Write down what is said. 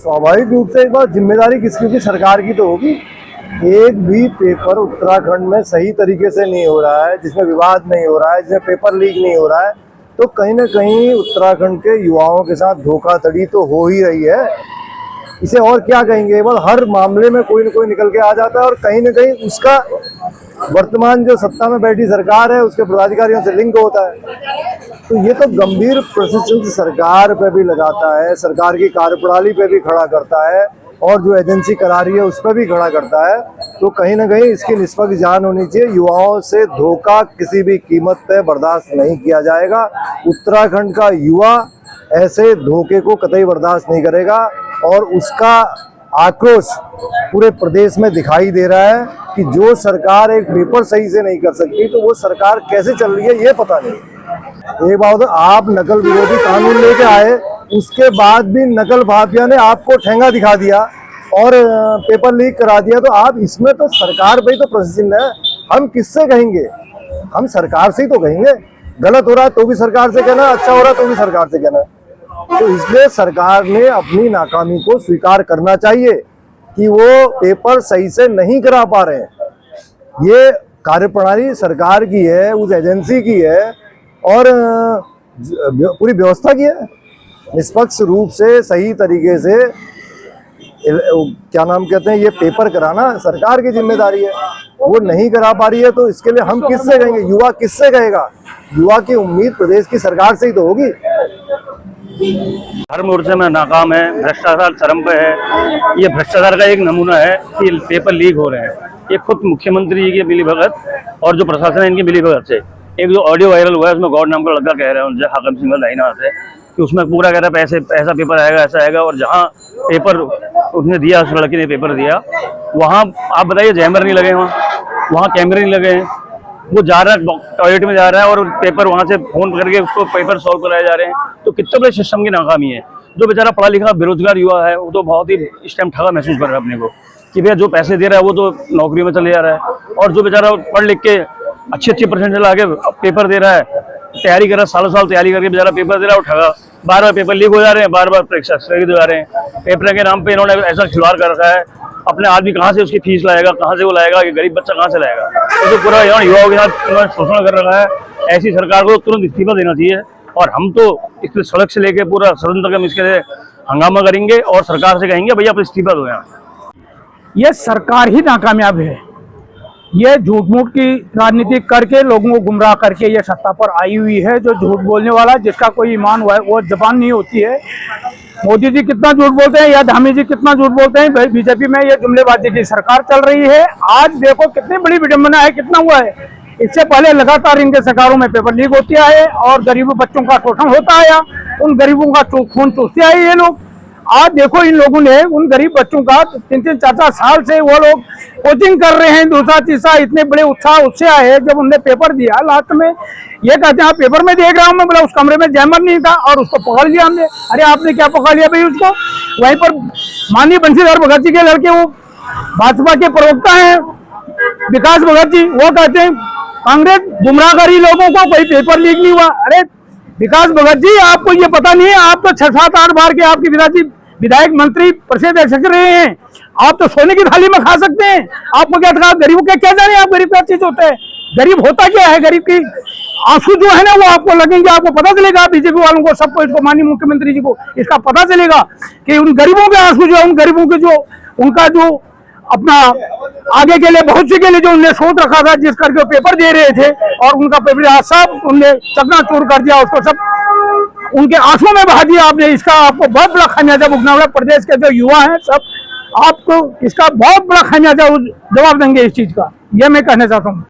स्वाभाविक रूप से एक बार जिम्मेदारी किसकी की सरकार की तो होगी। एक भी पेपर उत्तराखंड में सही तरीके से नहीं हो रहा है, जिसमें विवाद नहीं हो रहा है, जिसमें पेपर लीक नहीं हो रहा है, तो कहीं ना कहीं उत्तराखंड के युवाओं के साथ धोखाधड़ी तो हो ही रही है। इसे और क्या कहेंगे। बस हर मामले में कोई ना कोई निकल के आ जाता है और कहीं ना कहीं उसका वर्तमान जो सत्ता में बैठी सरकार है उसके पदाधिकारियों से लिंक होता है। तो ये तो गंभीर प्रश्न सरकार पे भी लगाता है, सरकार की कार्यप्रणाली पे भी खड़ा करता है और जो एजेंसी करा रही है उस पर भी खड़ा करता है। तो कहीं ना कहीं इसकी निष्पक्ष जांच होनी चाहिए। युवाओं से धोखा किसी भी कीमत पे बर्दाश्त नहीं किया जाएगा। उत्तराखंड का युवा ऐसे धोखे को कतई बर्दाश्त नहीं करेगा और उसका आक्रोश पूरे प्रदेश में दिखाई दे रहा है कि जो सरकार एक पेपर सही से नहीं कर सकती तो वो सरकार कैसे चल रही है ये पता नहीं। एक बात, आप नकल विरोधी कानून लेके आए, उसके बाद भी नकल माफिया ने आपको ठेंगा दिखा दिया और पेपर लीक करा दिया। तो आप इसमें तो सरकार पे ही तो प्रश्न है। हम किससे कहेंगे? हम सरकार से ही तो कहेंगे। गलत हो रहा है तो भी सरकार से कहना, अच्छा हो रहा है तो भी सरकार से कहना। तो इसलिए सरकार ने अपनी नाकामी को स्वीकार करना चाहिए कि वो पेपर सही से नहीं करा पा रहे हैं। ये कार्यप्रणाली सरकार की है, उस एजेंसी की है और पूरी व्यवस्था की है। निष्पक्ष रूप से सही तरीके से क्या नाम कहते हैं ये पेपर कराना सरकार की जिम्मेदारी है। वो नहीं करा पा रही है तो इसके लिए हम किससे कहेंगे? युवा किससे कहेगा? युवा की उम्मीद प्रदेश की सरकार से ही तो होगी। हर मोर्चे में नाकाम है, भ्रष्टाचार चरम पे है। ये भ्रष्टाचार का एक नमूना है कि पेपर लीक हो रहे हैं। ये खुद मुख्यमंत्री जी की मिलीभगत और जो प्रशासन है इनकी मिलीभगत से। एक जो ऑडियो वायरल हुआ है उसमें गौड नाम का लड़का कह रहे हैं हाकिम सिंह लाइना से कि उसमें पूरा कह रहा है ऐसा पेपर आएगा, ऐसा आएगा, और जहाँ पेपर उसने दिया, उस लड़के ने पेपर दिया, वहाँ आप बताइए जैमर नहीं लगे, वहाँ कैमरे नहीं लगे हैं। वो जा रहा है टॉयलेट में जा रहा है और पेपर वहाँ से फोन करके उसको पेपर सॉल्व कराए जा रहे हैं। तो कितने बड़े सिस्टम की नाकामी है। जो बेचारा पढ़ा लिखा बेरोजगार युवा है वो तो बहुत ही इस टाइम ठगा महसूस कर रहा है अपने को कि भैया जो पैसे दे रहा है वो तो नौकरी में चले जा रहा है, और जो बेचारा पढ़ लिख के अच्छे परसेंटेज ला के पेपर दे रहा है, तैयारी कर रहा है, सालों साल तैयारी करके बेचारा पेपर दे रहा है, वो ठगा। बार बार पेपर लीक हो जा रहे हैं, बार बार परीक्षा स्थगित हो जा रहे हैं। पेपर के नाम पे इन्होंने ऐसा खिलवाड़ कर रखा है। अपने आदमी कहाँ से उसकी फीस लाएगा, कहाँ से वो लाएगा, कि गरीब बच्चा कहाँ से लाएगा? तो पूरा युवाओं के साथ उन्होंने शोषण कर रखा है। ऐसी सरकार को तुरंत इस्तीफा देना चाहिए और हम तो इसलिए सड़क से लेके पूरा सदन तक हम इसके लिए हंगामा करेंगे और सरकार से कहेंगे भैया आप इस्तीफा दो। यहाँ ये सरकार ही नाकामयाब है। ये झूठ मूठ की राजनीति करके लोगों को गुमराह करके ये सत्ता पर आई हुई है। जो झूठ बोलने वाला जिसका कोई ईमान हुआ है वो जबान नहीं होती है। मोदी जी कितना झूठ बोलते हैं या धामी जी कितना झूठ बोलते हैं, भाई बीजेपी में ये जुमलेबाजी की सरकार चल रही है। आज देखो कितनी बड़ी विडंबना है, कितना हुआ है। इससे पहले लगातार इनके सरकारों में पेपर लीक होती आए और गरीबों बच्चों का शोषण होता आया, उन गरीबों का खून चूसते आए ये लोग। आज देखो इन लोगों ने उन गरीब बच्चों का 3-4 साल से वो लोग कोचिंग कर रहे हैं, दूसरा तीसरा, इतने बड़े उत्साह उससे आए जब उनने पेपर दिया। लास्ट में ये कहते हैं पेपर में देख रहा हूँ मैं, बोला उस कमरे में जैमर नहीं था और उसको पकड़ लिया हमने। अरे आपने क्या पकड़ लिया भाई उसको? वहीं पर माननीय बंशीधर भगत जी के लड़के, वो भाजपा के प्रवक्ता है विकास भगत जी, वो कहते हैं कांग्रेस गुमराह करी लोगों को, कोई पेपर लीक नहीं हुआ। अरे विकास भगत जी आपको ये पता नहीं है? आप तो 6-7-8 बार के आपके पिताजी विधायक मंत्री परिषद अध्यक्ष रहे हैं। आप तो सोने की थाली में खा सकते हैं। आपको क्या था? गरीबों के क्या जाने आप गरीब क्या चीज होता है? गरीब होता क्या है? गरीब की आंसू जो है ना वो आपको लगेंगे, आपको पता चलेगा। बीजेपी वालों को सबको, इसको माननीय मुख्यमंत्री जी को इसका पता चलेगा कि उन गरीबों के आंसू जो है, उन गरीबों के जो उनका जो अपना आगे के लिए भविष्य के लिए जो उन्होंने सोच रखा था, जिस करके पेपर दे रहे थे और उनका पेपर सब उनने चकनाचूर कर दिया, उसको सब उनके आंसुओं में बहा दिया आपने। इसका आपको बहुत बड़ा खामियाजा भुगतना होगा। प्रदेश के जो युवा हैं सब आपको इसका बहुत बड़ा खामियाजा जवाब देंगे इस चीज का, यह मैं कहना चाहता हूँ।